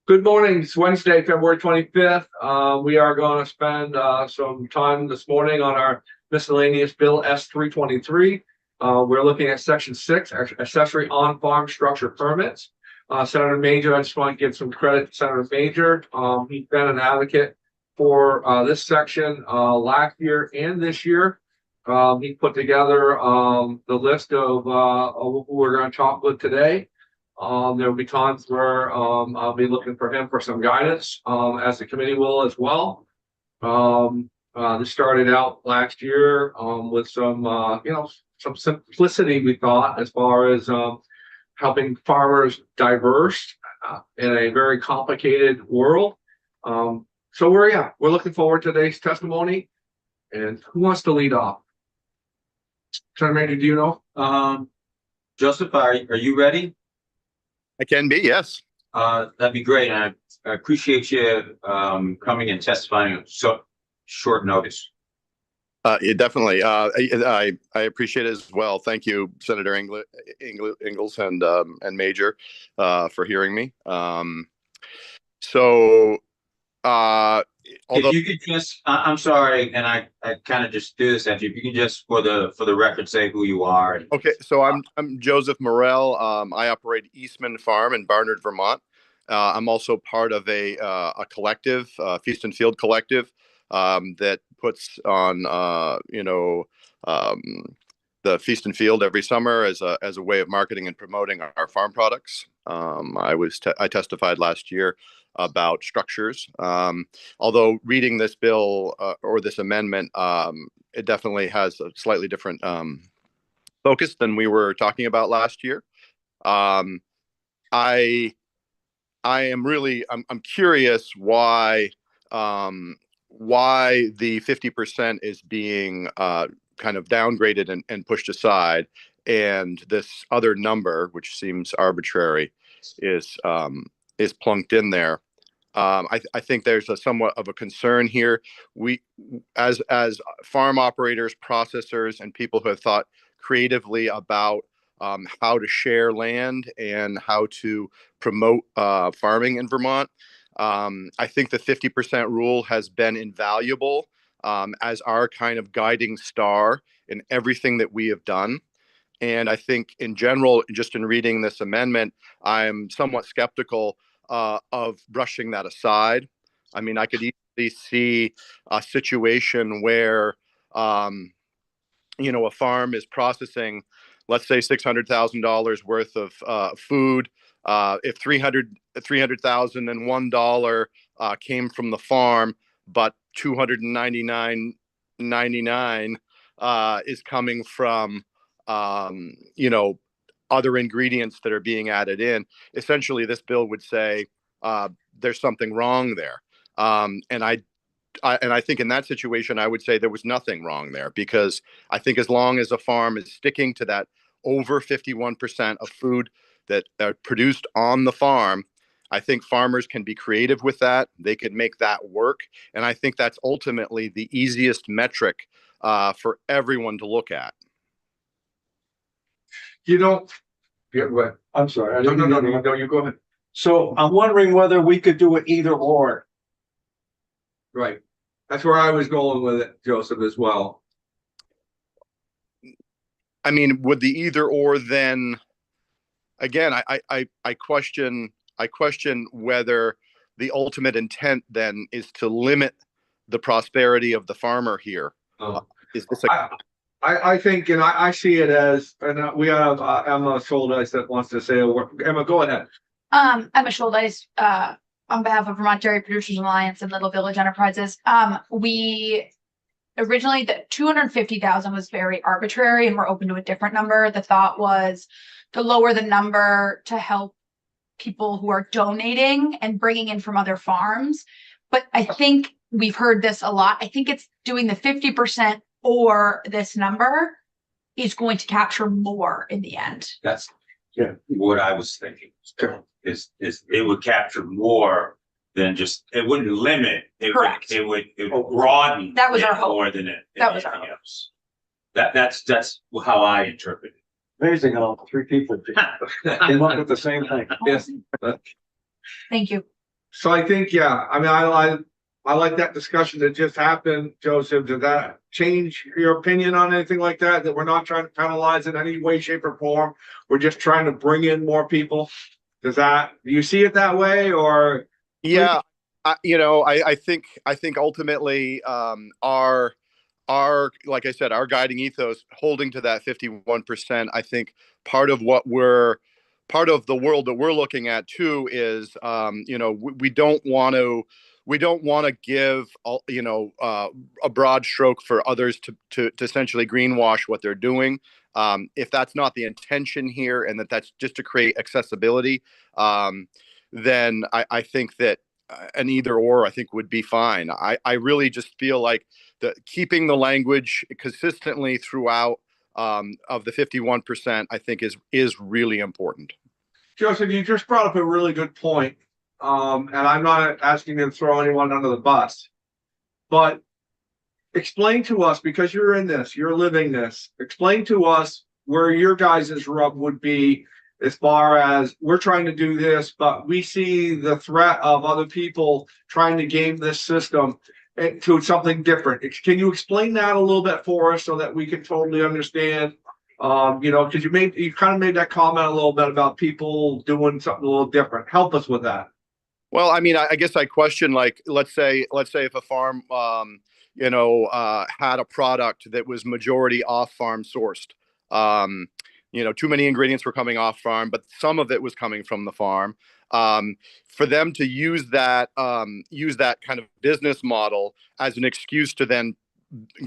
Good morning. It's Wednesday, February 25th. We are going to spend some time this morning on our miscellaneous bill S323. We're looking at section 6, accessory on-farm structure permits. Senator Major, I just want to give some credit to Senator Major. He's been an advocate for this section last year and this year. He put together the list of who we're going to talk with today. There will be times where I'll be looking for him for some guidance, as the committee will as well. This started out last year with some, some simplicity, we thought, as far as helping farmers diverse in a very complicated world. So we're looking forward to today's testimony. And who wants to lead off? Senator Major, do you know? Joseph, are you ready? I can be, yes. That'd be great. And I appreciate you coming and testifying on so short notice. Yeah, definitely. I appreciate it as well. Thank you, Senator Ingalls and Major, for hearing me. If you could just, I'm sorry, and I kind of just do this after you. If you can just, for the record, say who you are. Okay, so I'm Joseph Morell. I operate Eastman Farm in Barnard, Vermont. I'm also part of a collective, Feast and Field Collective, that puts on the Feast and Field every summer as a way of marketing and promoting our farm products. I testified last year about structures. Although reading this bill or this amendment, it definitely has a slightly different focus than we were talking about last year. I'm curious why the 50% is being kind of downgraded and pushed aside, and this other number, which seems arbitrary, is plunked in there. I think there's somewhat of a concern here. We, as farm operators, processors, and people who have thought creatively about how to share land and how to promote farming in Vermont, I think the 50% rule has been invaluable as our kind of guiding star in everything that we have done. And I think in general, just in reading this amendment, I'm somewhat skeptical of brushing that aside. I mean, I could easily see a situation where, a farm is processing, let's say, $600,000 worth of food. If $300,001 came from the farm, but $299.99 is coming from other ingredients that are being added in. Essentially, this bill would say there's something wrong there, and I think in that situation, I would say there was nothing wrong there, because I think as long as a farm is sticking to that over 51% of food that are produced on the farm, I think farmers can be creative with that. They could make that work, and I think that's ultimately the easiest metric for everyone to look at. Yeah, go ahead. I'm sorry. No, you go ahead. So I'm wondering whether we could do it either or. Right. That's where I was going with it, Joseph, as well. I mean, would the either or then, again, I question whether the ultimate intent then is to limit the prosperity of the farmer here. Is this I think, and I see it as, and we have Emma Schuldice that wants to say a word. Emma, go ahead. Emma Schuldice, on behalf of Vermont Dairy Producers Alliance and Little Village Enterprises. We originally, the 250,000 was very arbitrary, and we're open to a different number. The thought was to lower the number to help people who are donating and bringing in from other farms. But I think we've heard this a lot. I think it's doing the 50% or this number is going to capture more in the end. That's what I was thinking. Is it would capture more than just, it wouldn't limit. Correct. It would broaden. That was our hope. More than it. That was our hope. Else. That's how I interpret it. Amazing how three people came up with the same thing. Yes. Thank you. So I think, yeah, I mean, I like that discussion that just happened, Joseph. Did that change your opinion on anything like that? That we're not trying to penalize in any way, shape, or form? We're just trying to bring in more people? Do you see it that way, or? Yeah, I think ultimately, our like I said, our guiding ethos, holding to that 51%. I think part of what we're part of the world that we're looking at too is, we don't want to give a broad stroke for others to essentially greenwash what they're doing. If that's not the intention here, and that's just to create accessibility, then I think that an either or I think would be fine. I really just feel like keeping the language consistently throughout, of the 51%, I think is really important. Joseph, you just brought up a really good point. And I'm not asking you to throw anyone under the bus, but explain to us, because you're in this, you're living this, explain to us where your guys' rub would be, as far as we're trying to do this, but we see the threat of other people trying to game this system to something different. Can you explain that a little bit for us so that we can totally understand? Because you kind of made that comment a little bit about people doing something a little different. Help us with that. Well, I mean, I guess I question, like, let's say if a farm, had a product that was majority off farm sourced. Too many ingredients were coming off farm, but some of it was coming from the farm. For them to use that kind of business model as an excuse to then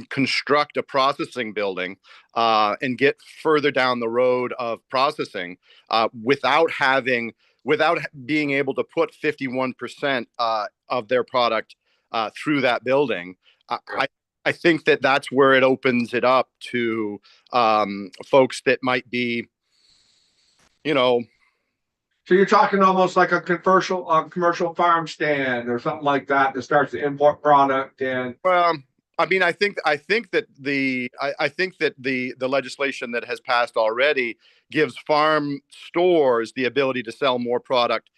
construct a processing building, and get further down the road of processing, without being able to put 51% of their product through that building. I think that's where it opens it up to folks that might be, So you're talking almost like a commercial farm stand or something like that starts to import product and. well, I mean, I think that the legislation that has passed already gives farm stores the ability to sell more product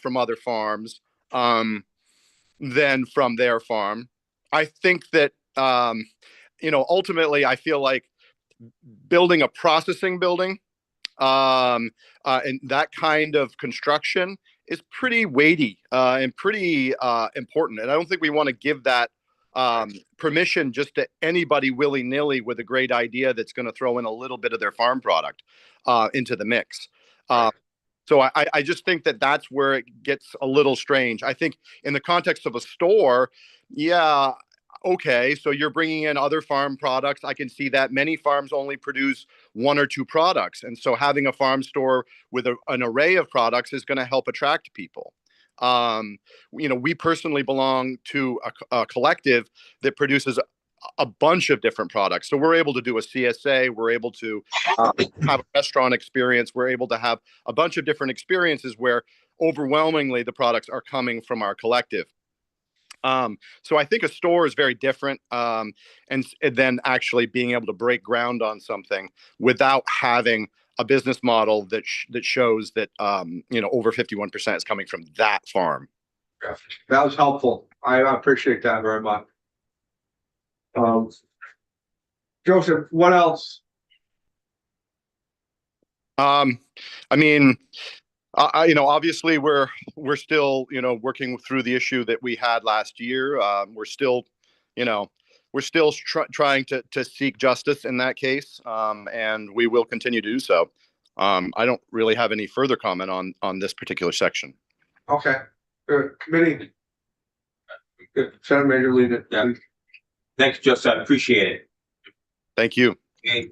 from other farms, than from their farm. I think that, ultimately, I feel like building a processing building, and that kind of construction is pretty weighty, and pretty important. And I don't think we want to give that permission just to anybody willy-nilly with a great idea that's going to throw in a little bit of their farm product into the mix. So I just think that's where it gets a little strange. I think in the context of a store, yeah, okay, so you're bringing in other farm products. I can see that many farms only produce one or two products. And so having a farm store with an array of products is going to help attract people. We personally belong to a collective that produces a bunch of different products. So we're able to do a CSA, we're able to have a restaurant experience, we're able to have a bunch of different experiences where overwhelmingly the products are coming from our collective. So I think a store is very different, and then actually being able to break ground on something without having a business model that shows that over 51% is coming from that farm. That was helpful. I appreciate that very much. Joseph, what else? I mean, obviously we're still, working through the issue that we had last year. We're still trying to seek justice in that case. And we will continue to do so. I don't really have any further comment on this particular section. Okay. Good. Committee. Good. Senator Major, lead it. Yeah. Thanks, Joseph. I appreciate it. Thank you. Okay,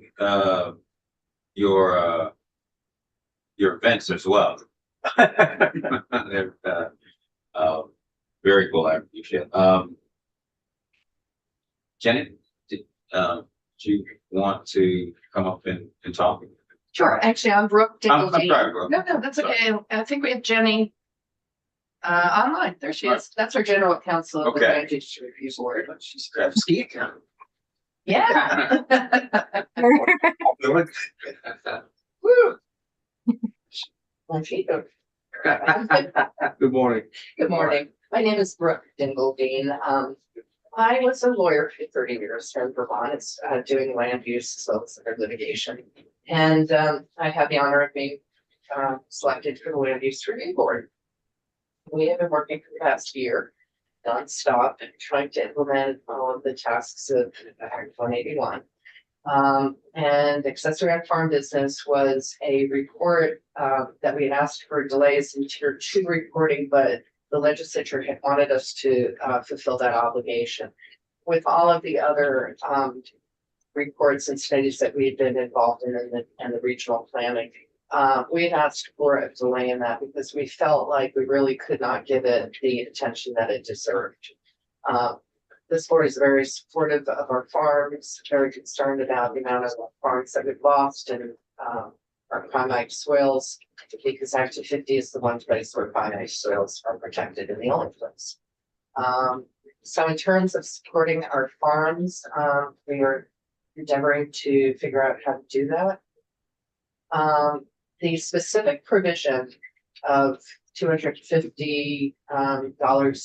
your events as well. They're very cool. I appreciate it. Jenny, do you want to come up and talk? Sure. Actually, I'm Brooke I'm Dingley. sorry, Brooke. No, that's okay. I think we have Jenny online. There she is. That's our general counsel of the Okay. Land Use Review Board. She's Ski account. yeah. Woo. Good morning. Good morning. My name is Brooke Dingledine. I was a lawyer for 30 years here in Vermont, doing land use as well as other litigation. And I had the honor of being selected for the Land Use Review Board. We have been working for the past year nonstop and trying to implement all of the tasks of Act 181. And accessory on farm business was a report that we had asked for delays in tier 2 reporting, but the legislature had wanted us to fulfill that obligation. With all of the other reports and studies that we had been involved in the regional planning, we had asked for a delay in that because we felt like we really could not give it the attention that it deserved. This board is very supportive of our farms, very concerned about the amount of farms that we've lost and our primate soils, because Act 250 is the one place where primate soils are protected in the only place. So in terms of supporting our farms, we are endeavoring to figure out how to do that. The specific provision of $250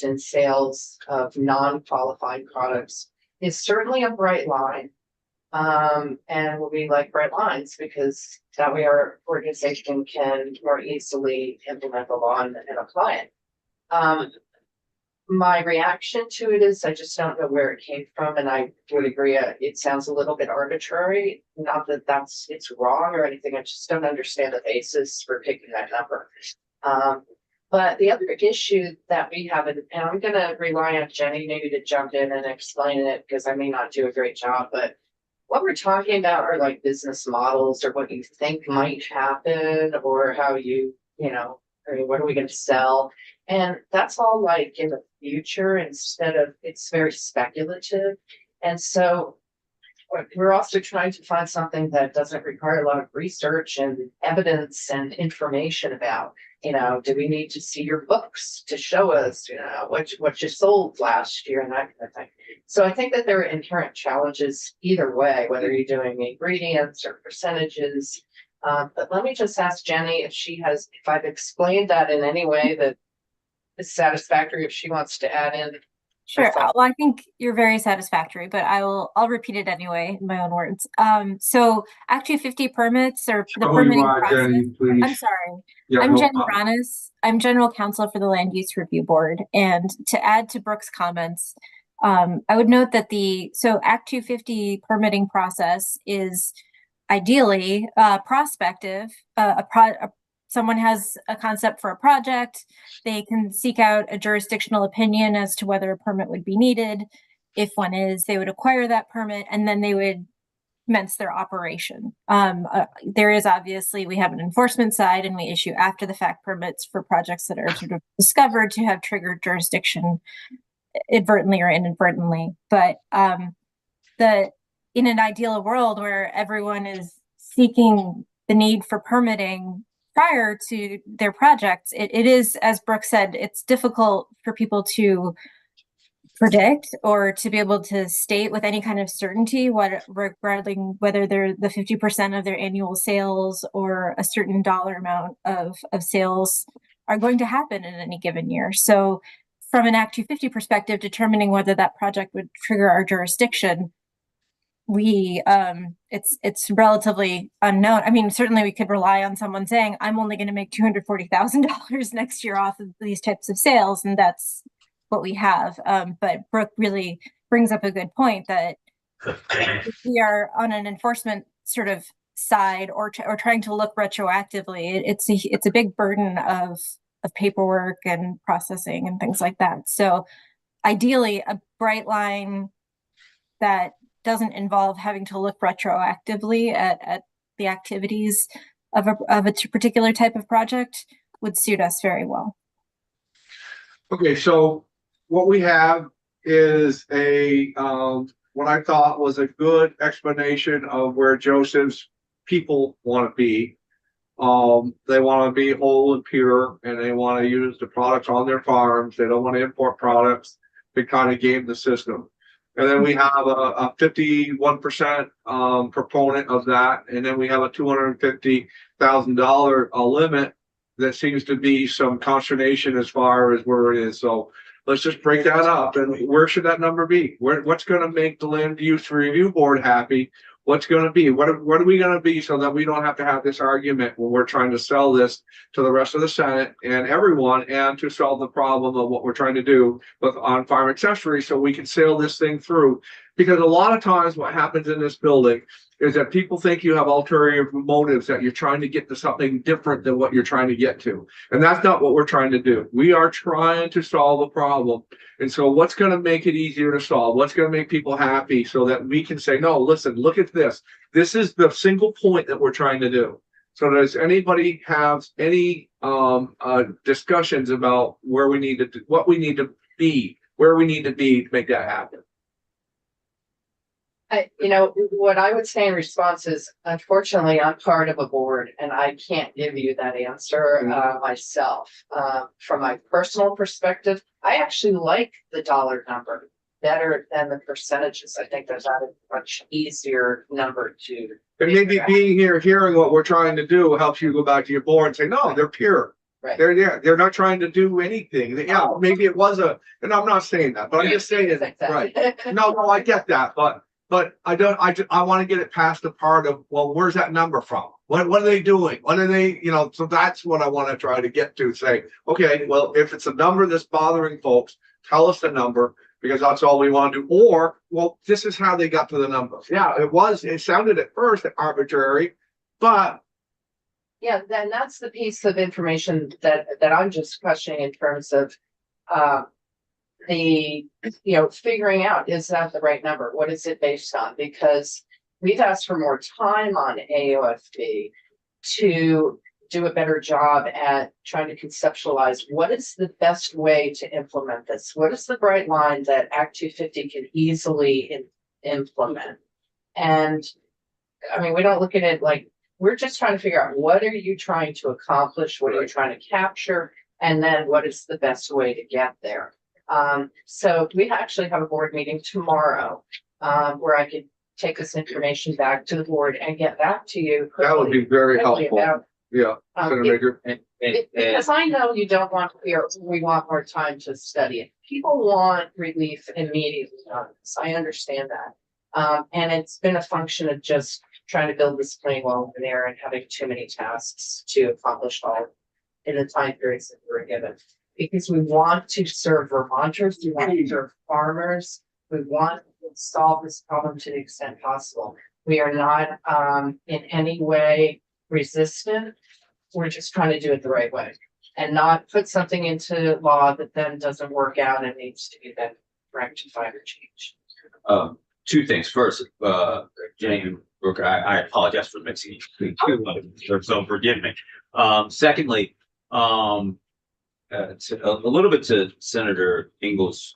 in sales of non-qualifying products is certainly a bright line. And we like bright lines because that way our organization can more easily implement the law and apply it. My reaction to it is I just don't know where it came from, and I would agree it sounds a little bit arbitrary. Not that it's wrong or anything. I just don't understand the basis for picking that number. But the other issue that we have, and I'm going to rely on Jenny maybe to jump in and explain it because I may not do a great job, but what we're talking about are like business models or what you think might happen or how what are we going to sell? And that's all like in the future instead of, it's very speculative. And so we're also trying to find something that doesn't require a lot of research and evidence and information about, do we need to see your books to show us, what you sold last year and that kind of thing. So I think that there are inherent challenges either way, whether you're doing ingredients or percentages. But let me just ask Jenny if I've explained that in any way that is satisfactory, if she wants to add in. Sure. Well, I think you're very satisfactory, but I'll repeat it anyway in my own words. So Act 250 permits or the permitting process. Jenny, please. I'm sorry. Yeah, I'm no Jenny problem. Branis. I'm general counsel for the Land Use Review Board. And to add to Brooke's comments, I would note that Act 250 permitting process is ideally prospective. Someone has a concept for a project, they can seek out a jurisdictional opinion as to whether a permit would be needed. If one is, they would acquire that permit and then they would commence their operation. There is obviously, we have an enforcement side and we issue after the fact permits for projects that are sort of discovered to have triggered jurisdiction advertently or inadvertently. But in an ideal world where everyone is seeking the need for permitting prior to their projects, it is, as Brooke said, it's difficult for people to predict or to be able to state with any kind of certainty regarding whether they're the 50% of their annual sales or a certain dollar amount of sales are going to happen in any given year. So from an Act 250 perspective, determining whether that project would trigger our jurisdiction, it's relatively unknown. I mean, certainly we could rely on someone saying, I'm only going to make $240,000 next year off of these types of sales. And that's what we have. But Brooke really brings up a good point that if we are on an enforcement sort of side or trying to look retroactively, it's a big burden of paperwork and processing and things like that. So ideally a bright line that doesn't involve having to look retroactively at the activities of a particular type of project would suit us very well. Okay, so what we have is what I thought was a good explanation of where Joseph's people want to be. They want to be whole and pure, and they want to use the products on their farms. They don't want to import products. They kind of game the system. And then we have a 51% proponent of that, and then we have a $250,000 limit there seems to be some consternation as far as where it is. So let's just break that up. And where should that number be? What's going to make the land use review board happy? What's going to be? What are we going to be so that we don't have to have this argument when we're trying to sell this to the rest of the Senate and everyone, and to solve the problem of what we're trying to do with on-farm accessories, so we can sail this thing through. Because a lot of times what happens in this building is that people think you have ulterior motives, that you're trying to get to something different than what you're trying to get to. And that's not what we're trying to do. We are trying to solve a problem. And so what's going to make it easier to solve? What's going to make people happy so that we can say, no, listen, look at this. This is the single point that we're trying to do. So does anybody have any discussions about where we need to, what we need to be, where we need to be to make that happen? What I would say in response is, unfortunately, I'm part of a board and I can't give you that answer myself. From my personal perspective, I actually like the dollar number better than the percentages. I think there's a much easier number to. And maybe being here, hearing what we're trying to do helps you go back to your board and say, no, they're pure. Right. They're there. They're not trying to do anything. Yeah, maybe it was and I'm not saying that, but I'm just saying it. Right. No, I get that, but I want to get it past the part of, well, where's that number from? What are they doing? What are they, so that's what I want to try to get to, say, okay, well, if it's a number that's bothering folks, tell us the number, because that's all we want to do. Or, well, this is how they got to the numbers. Yeah, it sounded at first arbitrary, but. Yeah, then that's the piece of information that I'm just questioning in terms of, figuring out, is that the right number? What is it based on? Because we've asked for more time on AOFB to do a better job at trying to conceptualize what is the best way to implement this. What is the bright line that Act 250 can easily implement? And I mean, we don't look at it like, we're just trying to figure out, what are you trying to accomplish? What are you trying to capture? And then what is the best way to get there? So we actually have a board meeting tomorrow, where I could take this information back to the board and get back to you. That would be very helpful. About, yeah. Senator Baker. Because I know you don't want to hear, we want more time to study it. People want relief immediately on this. I understand that. And it's been a function of just trying to build this plane while in there and having too many tasks to accomplish all in the time periods that we were given. Because we want to serve Vermonters, we want to serve farmers, we want to solve this problem to the extent possible. We are not in any way resistant. We're just trying to do it the right way and not put something into law that then doesn't work out and needs to be then rectified or changed. Two things. First, Jane Brooke, I apologize for mixing you two, so forgive me. Secondly, a little bit to Senator Ingles'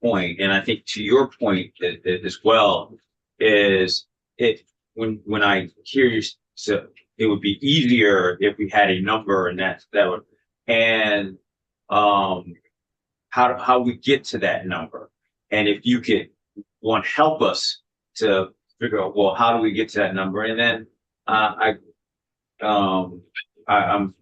point, and I think to your point as well, is when I hear you, so it would be easier if we had a number, and that would, and how we get to that number, and if you could help us to figure out, well, how do we get to that number? And then I'm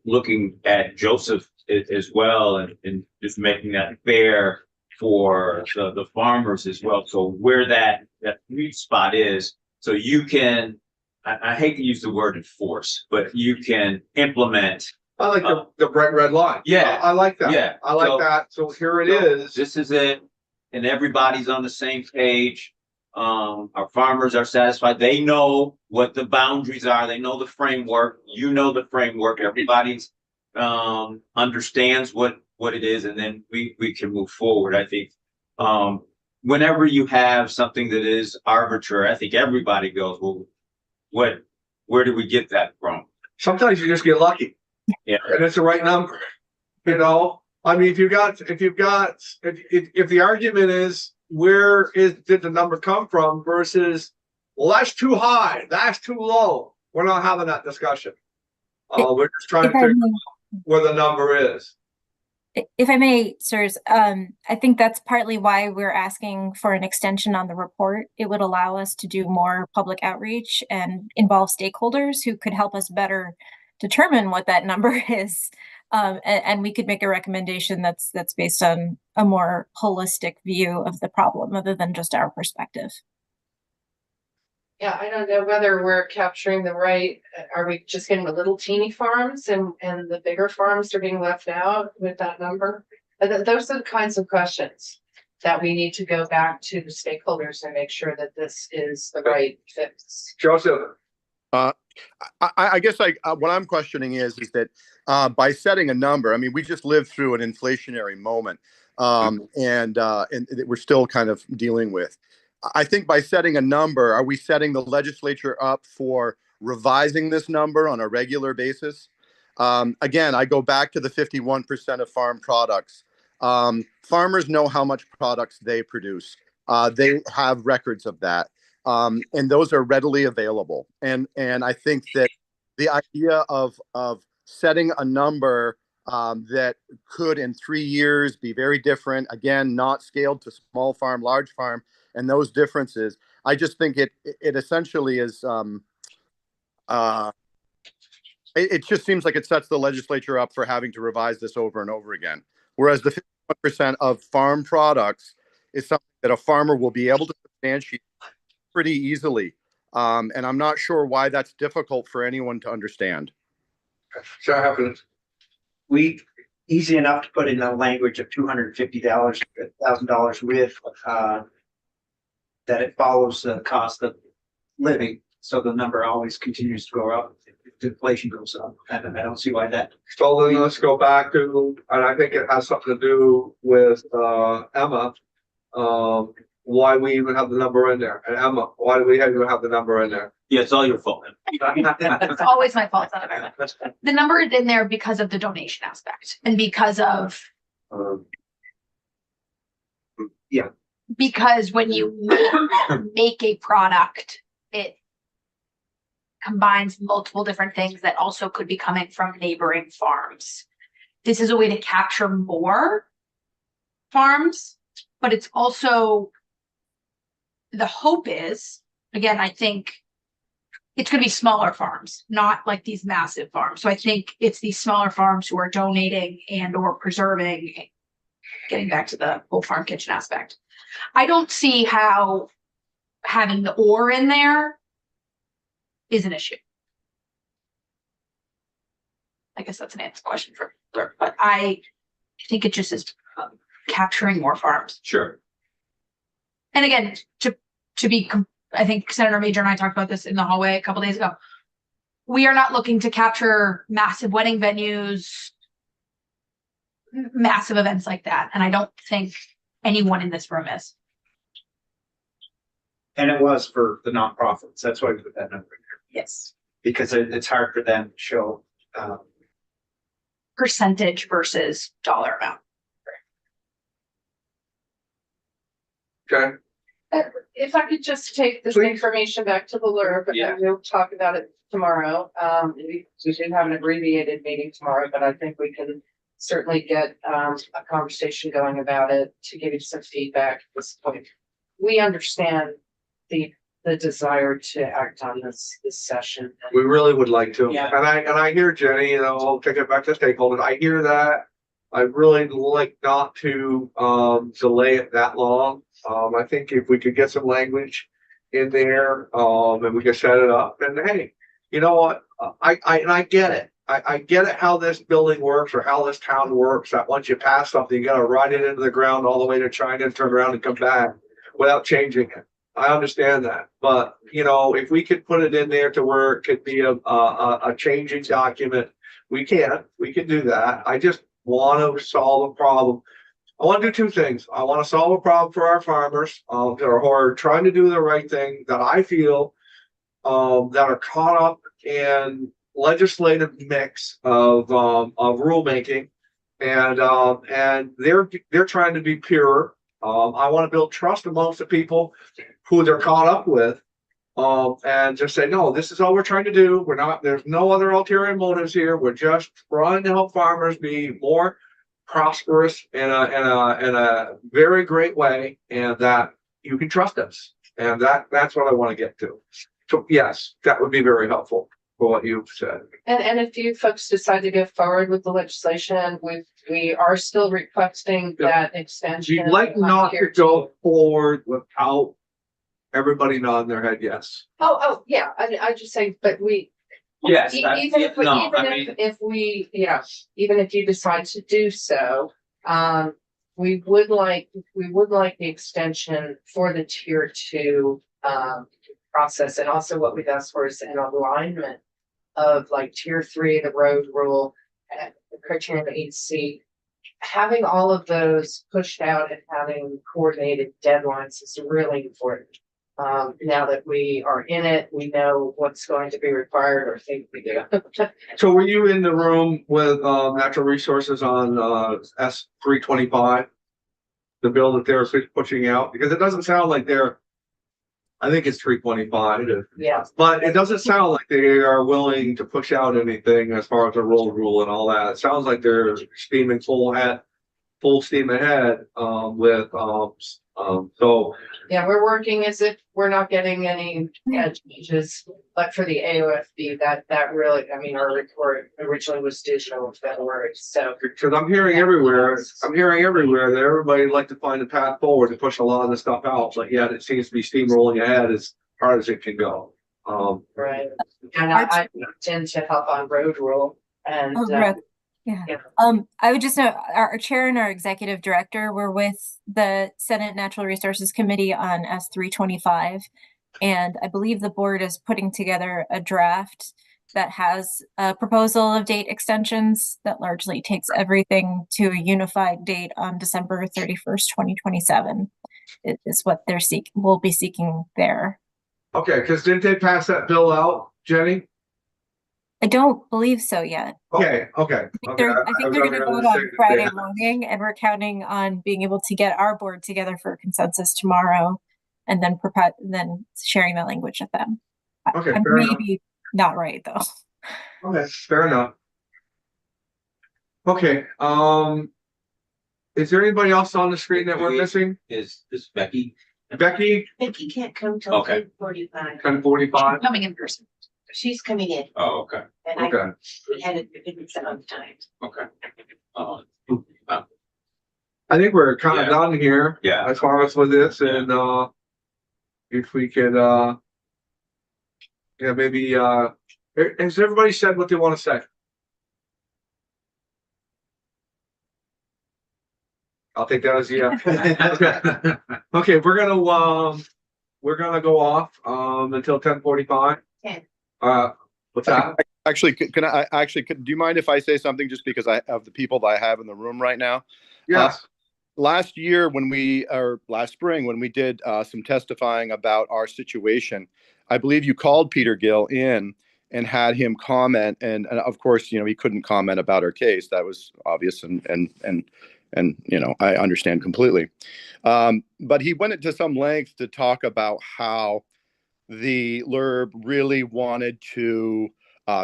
looking at Joseph as well, and just making that fair for the farmers as well. So where that sweet spot is, so you can, I hate to use the word enforce, but you can implement. I like the bright red line. Yeah. I like that. Yeah. I like that. So here it is. This is it. And everybody's on the same page. Our farmers are satisfied. They know what the boundaries are. They know the framework. You know the framework. Everybody's understands what it is, and then we can move forward. I think whenever you have something that is arbitrary, I think everybody goes, well, where do we get that from? Sometimes you just get lucky. Yeah. And it's the right number. I mean, if the argument is, did the number come from versus, well, that's too high, that's too low, we're not having that discussion. We're just trying to figure out where the number is. If I may, sirs, I think that's partly why we're asking for an extension on the report. It would allow us to do more public outreach and involve stakeholders who could help us better determine what that number is. And we could make a recommendation that's based on a more holistic view of the problem other than just our perspective. Yeah, I don't know whether we're capturing the right, are we just getting the little teeny farms and the bigger farms are being left out with that number? Those are the kinds of questions that we need to go back to the stakeholders and make sure that this is the right fix. Joseph, I guess what I'm questioning is that by setting a number, I mean, we just lived through an inflationary moment, and that we're still kind of dealing with. I think by setting a number, are we setting the legislature up for revising this number on a regular basis? Again, I go back to the 51% of farm products. Farmers know how much products they produce. They have records of that. And those are readily available. And I think that the idea of setting a number that could in 3 years be very different, again, not scaled to small farm, large farm, and those differences, I just think it essentially is, it just seems like it sets the legislature up for having to revise this over and over again. Whereas the 51% of farm products is something that a farmer will be able to substantiate pretty easily. And I'm not sure why that's difficult for anyone to understand. so happens. Easy enough to put in a language of $250,000 with, that it follows the cost of living. So the number always continues to go up if inflation goes up. And I don't see why that. So then let's go back to, and I think it has something to do with Emma. Why we even have the number in there. And Emma, why do we even have the number in there? Yeah, it's all your fault. It's always my fault. It's not very much. The number is in there because of the donation aspect and because of, because when you make a product, it combines multiple different things that also could be coming from neighboring farms. This is a way to capture more farms, but it's also, the hope is, again, I think it's going to be smaller farms, not like these massive farms. So I think it's these smaller farms who are donating and or preserving, getting back to the whole farm kitchen aspect. I don't see how having the or in there is an issue. I guess that's an answer question for, but I think it just is capturing more farms. Sure. And again, to be, I think Senator Major and I talked about this in the hallway a couple days ago. We are not looking to capture massive wedding venues, massive events like that. And I don't think anyone in this room is. And it was for the nonprofits. That's why we put that number in there. Yes. Because it's hard for them to show, Percentage versus dollar amount. Okay, If I could just take this Please. information back to the LURB, Yeah. and we'll talk about it tomorrow. We should have an abbreviated meeting tomorrow, but I think we can certainly get a conversation going about it to give you some feedback at this point. We understand the desire to act on this session. we really would like to. Yeah. And I hear Jenny, I'll take it back to stakeholders. I hear that. I really like not to delay it that long. I think if we could get some language in there, and we could set it up, and hey, you know what? I get it. I get it how this building works or how this town works, that once you pass something, you gotta ride it into the ground all the way to China and turn around and come back without changing it. I understand that, but if we could put it in there to where it could be a changing document, we can do that. I just want to solve a problem. I want to do two things. I want to solve a problem for our farmers, who are trying to do the right thing, that I feel that are caught up in legislative mix of rulemaking, and they're trying to be pure. I want to build trust amongst the people who they're caught up with, and just say, no, this is all we're trying to do. There's no other ulterior motives here. We're just trying to help farmers be more prosperous in a very great way, and that you can trust us. And that's what I want to get to. So yes, that would be very helpful. for what you've said. And if you folks decide to go forward with the legislation, we are still requesting Yeah. that extension. We'd like on not tier to go forward without everybody nodding their head yes. Oh, yeah, I just say, but we. Yes, Even if, no, even I mean, if we, even if you decide to do so, we would like the extension for the tier two, process. And also what we've asked for is an alignment of like tier three, the road rule, and the criterion of HC. Having all of those pushed out and having coordinated deadlines is really important. Now that we are in it, we know what's going to be required or think we do. So were you in the room with natural resources on S325? The bill that they're pushing out, because it doesn't sound like I think it's 325. Yeah. But it doesn't sound like they are willing to push out anything as far as the road rule and all that. It sounds like they're steaming full steam ahead with so Yeah, we're working as if we're not getting any changes, but for the AOFB, that really, I mean, our report originally was digital in February, so. because I'm hearing everywhere that everybody would like to find a path forward to push a lot of this stuff out, but yet it seems to be steamrolling ahead as hard as it can go. Right. And I tend to help on road rule and. Oh, Brooke. Yeah. Yeah. I would just note our chair and our executive director were with the Senate Natural Resources Committee on S325. And I believe the board is putting together a draft that has a proposal of date extensions that largely takes everything to a unified date on December 31st, 2027. It is what will be seeking there. Okay, because didn't they pass that bill out, Jenny? I don't believe so yet. Okay. I think they're going to vote on Friday morning, and we're counting on being able to get our board together for a consensus tomorrow, and then sharing that language with them. Okay, I'm fair enough. maybe not right though. Okay, fair enough. Okay, is there anybody else on the screen that we're missing? is Becky? Becky, Becky can't come till Okay. 10:45. 10:45. Coming in person. She's coming in Oh, okay, and Okay, we had it some times. okay. I think we're kind of Yeah. done here Yeah, as far as with this, and if we could, maybe has everybody said what they want to say? I'll take that as a yeah. Okay, we're gonna go off until 10:45. Okay. What's that? Actually, do you mind if I say something just because of the people that I have in the room right now? Yes. Last spring, when we did some testifying about our situation, I believe you called Peter Gill in and had him comment. And of course, he couldn't comment about our case. That was obvious. And I understand completely. But he went into some length to talk about how the LURB really wanted to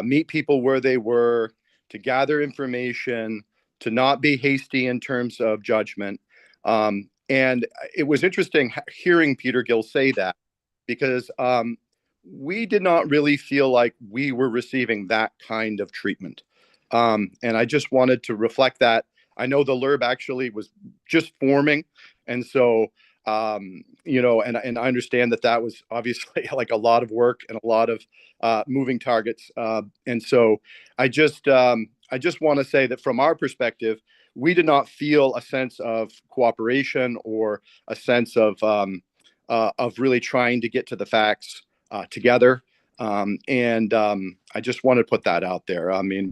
meet people where they were, to gather information, to not be hasty in terms of judgment. And it was interesting hearing Peter Gill say that, because we did not really feel like we were receiving that kind of treatment. And I just wanted to reflect that. I know the LURB actually was just forming. And so, and I understand that was obviously like a lot of work and a lot of moving targets. And so I just want to say that from our perspective, we did not feel a sense of cooperation or a sense of really trying to get to the facts together. I just want to put that out there. I mean,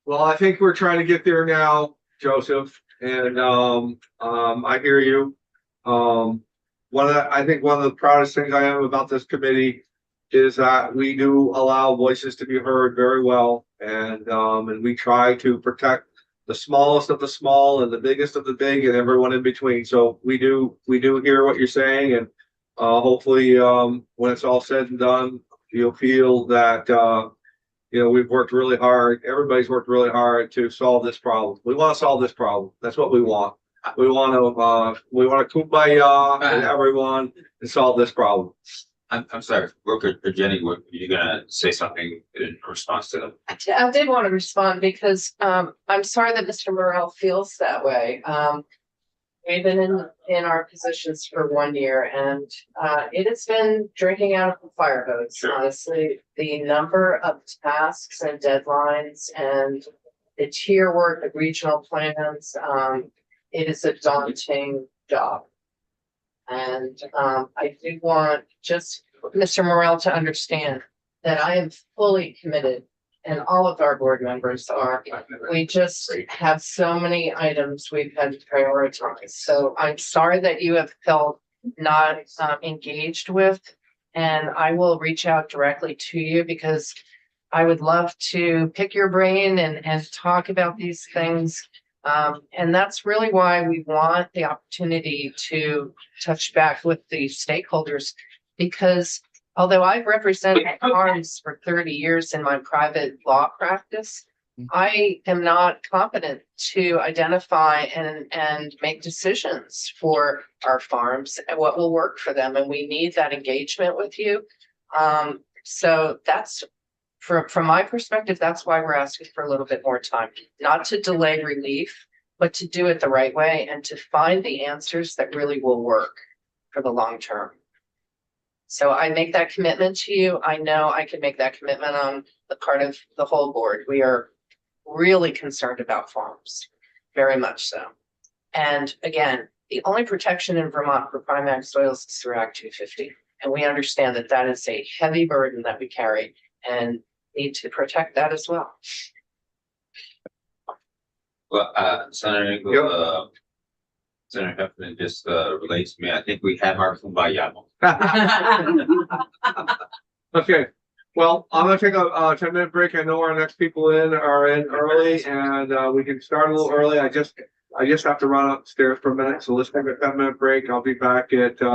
Well, I think we're trying to get there now, Joseph, and I hear you. I think one of the proudest things I am about this committee is that we do allow voices to be heard very well, and we try to protect the smallest of the small and the biggest of the big and everyone in between. So we do hear what you're saying, and hopefully when it's all said and done, you'll feel that we've worked really hard. Everybody's worked really hard to solve this problem. We want to solve this problem. That's what we want. We want to kumbaya and everyone and solve this problem. I'm sorry, Brooke or Jenny, were you gonna say something in response to them? I did want to respond because I'm sorry that Mr. Morel feels that way. We've been in our positions for 1 year and it has been drinking out of the fire hose, Sure. honestly. The number of tasks and deadlines and the tier work, the regional plans, it is a daunting job. And I do want just Mr. Morel to understand that I am fully committed and all of our board members are. We just have so many items we've had to prioritize. So I'm sorry that you have felt not engaged with. And I will reach out directly to you because I would love to pick your brain and talk about these things. And that's really why we want the opportunity to touch back with the stakeholders. Because although I've represented farms for 30 years in my private law practice, I am not competent to identify and make decisions for our farms and what will work for them. And we need that engagement with you. So that's from my perspective, that's why we're asking for a little bit more time, not to delay relief, but to do it the right way and to find the answers that really will work for the long term. So I make that commitment to you. I know I can make that commitment on the part of the whole board. We are really concerned about farms, very much so. And again, the only protection in Vermont for Primax soils is through Act 250. And we understand that that is a heavy burden that we carry and need to protect that as well. Well, Senator, Senator Heffernan just relates to me. I think we have our kumbaya. Okay, well, I'm gonna take a 10-minute break. I know our next people are in early and we can start a little early. I just have to run upstairs for a minute, so let's take a 10-minute break. I'll be back at 10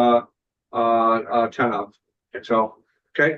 of. So, okay.